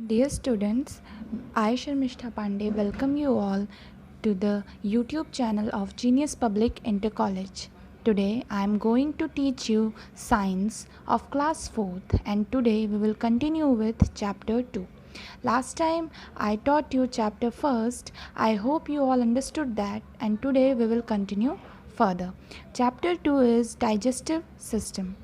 Dear students, I Sharmishta Pandey welcome you all to the YouTube channel of Genius Public Inter College. Today I am going to teach you science of class 4th and today we will continue with chapter 2. Last time I taught you chapter 1st. I hope you all understood that and today we will continue further. Chapter 2 is digestive system.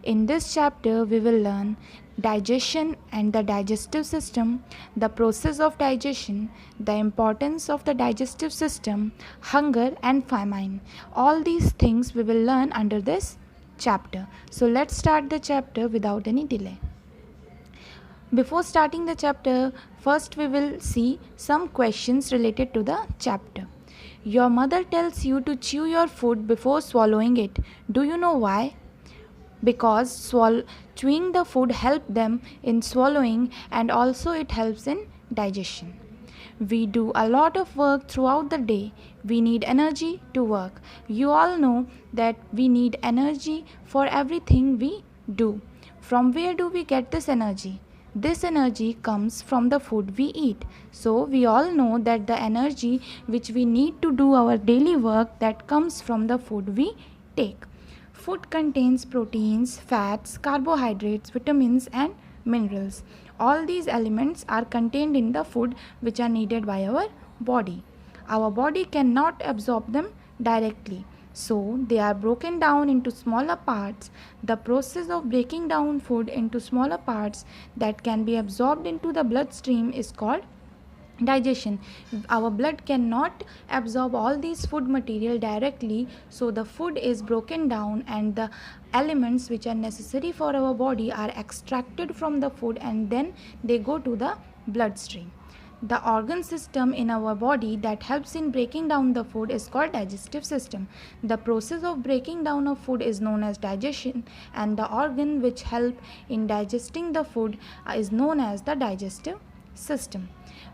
In this chapter, we will learn digestion and the digestive system, the process of digestion, the importance of the digestive system, hunger and famine. All these things we will learn under this chapter. So let's start the chapter without any delay. Before starting the chapter, first we will see some questions related to the chapter. Your mother tells you to chew your food before swallowing it. Do you know why? Because chewing the food helps them in swallowing and also it helps in digestion. We do a lot of work throughout the day. We need energy to work. You all know that we need energy for everything we do. From where do we get this energy? This energy comes from the food we eat. So we all know that the energy which we need to do our daily work that comes from the food we take. Food contains proteins, fats, carbohydrates, vitamins and minerals. All these elements are contained in the food which are needed by our body. Our body cannot absorb them directly. So they are broken down into smaller parts. The process of breaking down food into smaller parts that can be absorbed into the bloodstream is called digestion. Our blood cannot absorb all these food material directly, so the food is broken down and the elements which are necessary for our body are extracted from the food and then they go to the bloodstream. The organ system in our body that helps in breaking down the food is called digestive system. The process of breaking down of food is known as digestion and the organ which help in digesting the food is known as the digestive system.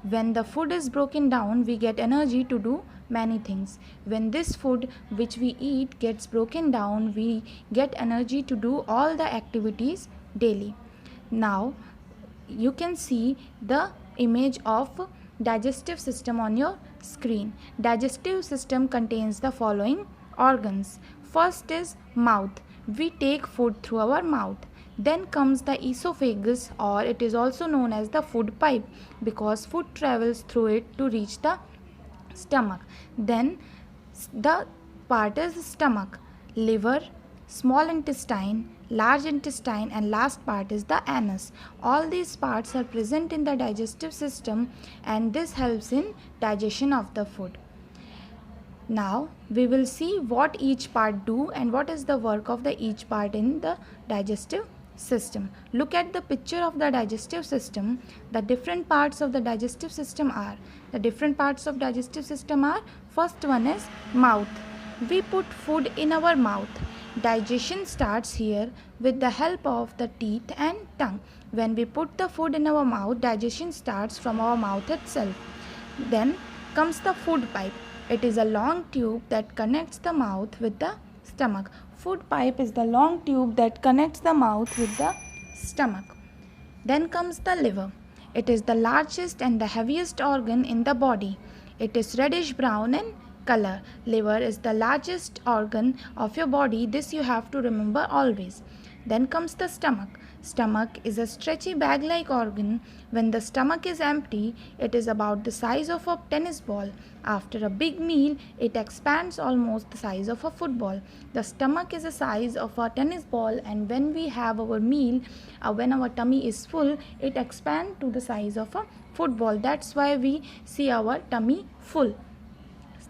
When the food is broken down, we get energy to do many things. When this food which we eat gets broken down, we get energy to do all the activities daily. Now, you can see the image of digestive system on your screen. Digestive system contains the following organs. First is mouth. We take food through our mouth. Then comes the esophagus, or it is also known as the food pipe because food travels through it to reach the stomach. Then the part is stomach, liver, small intestine, large intestine and last part is the anus. All these parts are present in the digestive system and this helps in digestion of the food. Now we will see what each part do and what is the work of the each part in the digestive system. Look at the picture of the digestive system. The different parts of the digestive system are. First one is mouth. We put food in our mouth. Digestion starts here with the help of the teeth and tongue. When we put the food in our mouth, digestion starts from our mouth itself. Then comes the food pipe. It is a long tube that connects the mouth with the stomach. Food pipe is the long tube that connects the mouth with the stomach. Then comes the liver. It is the largest and the heaviest organ in the body. It is reddish brown in color. Liver is the largest organ of your body. This you have to remember always. Then comes the stomach. Stomach is a stretchy bag-like organ. When the stomach is empty, it is about the size of a tennis ball. After a big meal, it expands almost the size of a football. The stomach is the size of a tennis ball and when we have our meal, when our tummy is full, it expands to the size of a football. That's why we see our tummy full.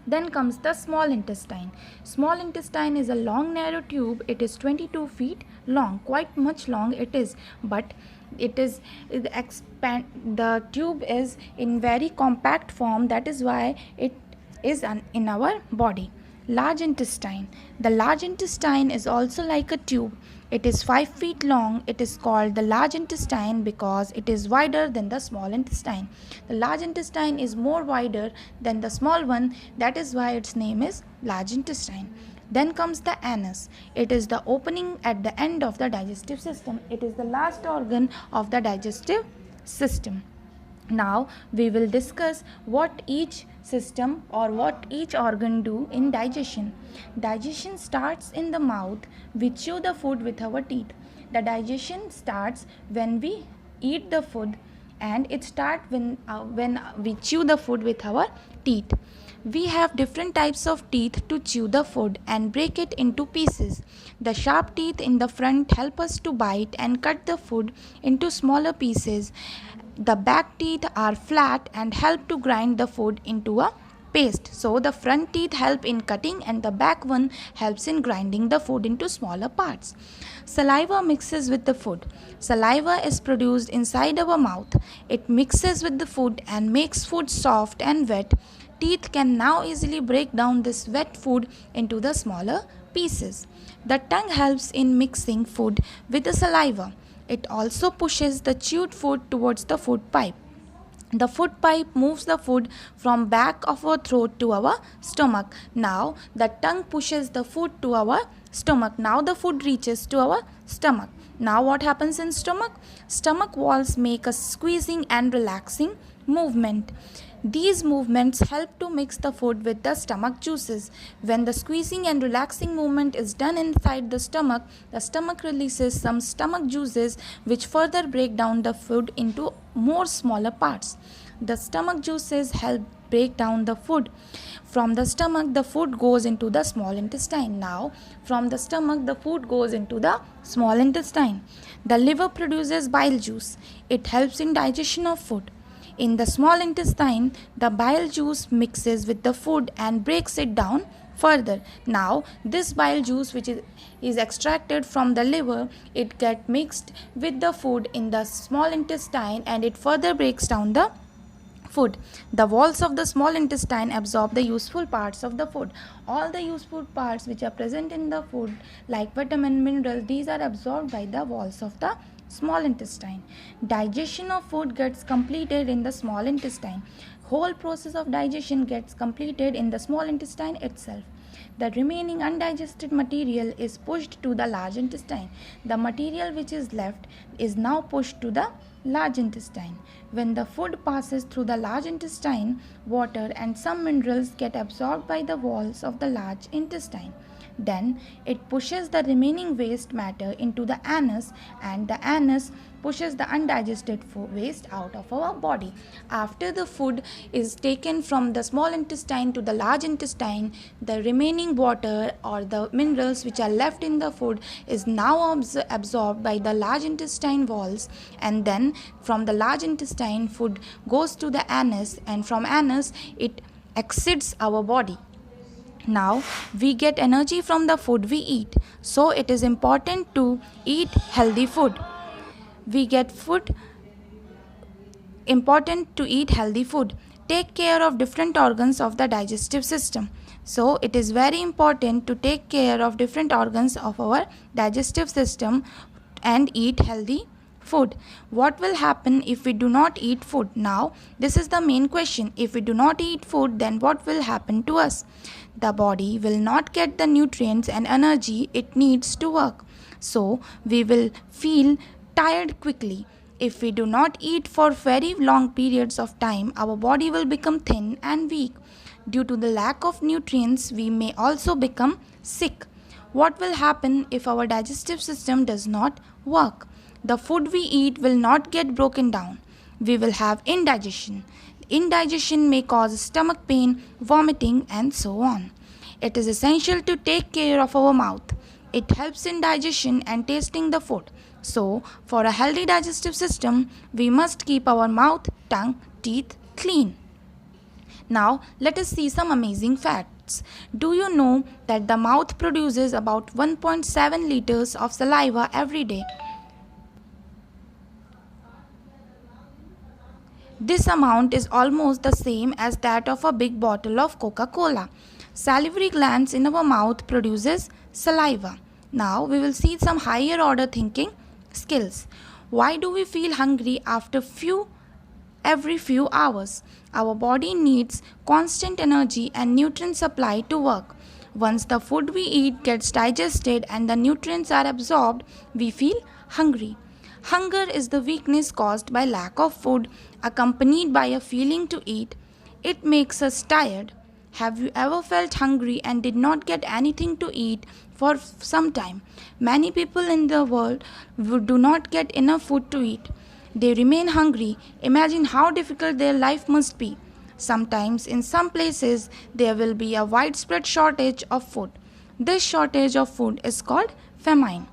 Then comes the small intestine. Small intestine is a long narrow tube. It is 22 feet long, quite much long it is, but the tube is in very compact form. That is why it is in our body. Large intestine. The large intestine is also like a tube. It is 5 feet long. It is called the large intestine because it is wider than the small intestine. The large intestine is more wider than the small one. That is why its name is large intestine. Then comes the anus. It is the opening at the end of the digestive system. It is the last organ of the digestive system. Now we will discuss what each system or what each organ do in digestion. Digestion starts in the mouth. We chew the food with our teeth. The digestion starts when we eat the food, and it starts when we chew the food with our teeth. We have different types of teeth to chew the food and break it into pieces. The sharp teeth in the front help us to bite and cut the food into smaller pieces. The back teeth are flat and help to grind the food into a paste. So the front teeth help in cutting and the back one helps in grinding the food into smaller parts. Saliva mixes with the food. Saliva is produced inside our mouth. It mixes with the food and makes food soft and wet. Teeth can now easily break down this wet food into the smaller pieces. The tongue helps in mixing food with the saliva. It also pushes the chewed food towards the food pipe. The food pipe moves the food from back of our throat to our stomach. Now the tongue pushes the food to our stomach. Now the food reaches to our stomach. Now what happens in stomach? Stomach walls make a squeezing and relaxing movement. These movements help to mix the food with the stomach juices. When the squeezing and relaxing movement is done inside the stomach releases some stomach juices which further break down the food into more smaller parts. The stomach juices help break down the food. From the stomach, the food goes into the small intestine. Now, from the stomach, the food goes into the small intestine. The liver produces bile juice. It helps in digestion of food. In the small intestine, the bile juice mixes with the food and breaks it down further. Now, this bile juice which is extracted from the liver, it gets mixed with the food in the small intestine and it further breaks down the food. The walls of the small intestine absorb the useful parts of the food. All the useful parts which are present in the food like vitamin, minerals, these are absorbed by the walls of the small intestine. Digestion of food gets completed in the small intestine. Whole process of digestion gets completed in the small intestine itself. The remaining undigested material is pushed to the large intestine. The material which is left is now pushed to the large intestine. When the food passes through the large intestine, water and some minerals get absorbed by the walls of the large intestine. Then it pushes the remaining waste matter into the anus, and the anus pushes the undigested waste out of our body. After the food is taken from the small intestine to the large intestine, the remaining water or the minerals which are left in the food is now absorbed by the large intestine walls, and then from the large intestine food goes to the anus, and from anus it exits our body. Now we get energy from the food we eat, so it is important to eat healthy food. Important to eat healthy food. Take care of different organs of the digestive system. So it is very important to take care of different organs of our digestive system and eat healthy food. What will happen if we do not eat food? Now this is the main question. If we do not eat food, then what will happen to us? The body will not get the nutrients and energy it needs to work. So we will feel tired quickly. If we do not eat for very long periods of time, our body will become thin and weak. Due to the lack of nutrients, we may also become sick. What will happen if our digestive system does not work? The food we eat will not get broken down. We will have indigestion. Indigestion may cause stomach pain, vomiting, and so on. It is essential to take care of our mouth. It helps in digestion and tasting the food. So, for a healthy digestive system, we must keep our mouth, tongue, teeth clean. Now, let us see some amazing facts. Do you know that the mouth produces about 1.7 liters of saliva every day? This amount is almost the same as that of a big bottle of Coca-Cola. Salivary glands in our mouth produces saliva. Now we will see some higher order thinking skills. Why do we feel hungry every few hours? Our body needs constant energy and nutrient supply to work. Once the food we eat gets digested and the nutrients are absorbed, we feel hungry. Hunger is the weakness caused by lack of food, accompanied by a feeling to eat. It makes us tired. Have you ever felt hungry and did not get anything to eat for some time? Many people in the world do not get enough food to eat. They remain hungry. Imagine how difficult their life must be. Sometimes, in some places, there will be a widespread shortage of food. This shortage of food is called famine.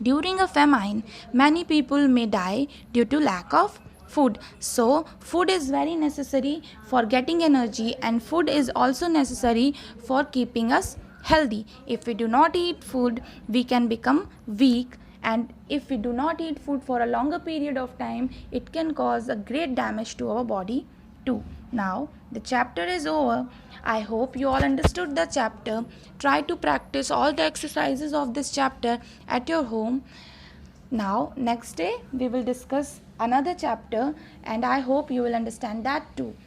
During a famine, many people may die due to lack of food. So, food is very necessary for getting energy, and food is also necessary for keeping us healthy. If we do not eat food, we can become weak, and if we do not eat food for a longer period of time, it can cause a great damage to our body too. Now, the chapter is over. I hope you all understood the chapter. Try to practice all the exercises of this chapter at your home. Now, next day we will discuss another chapter, and I hope you will understand that too.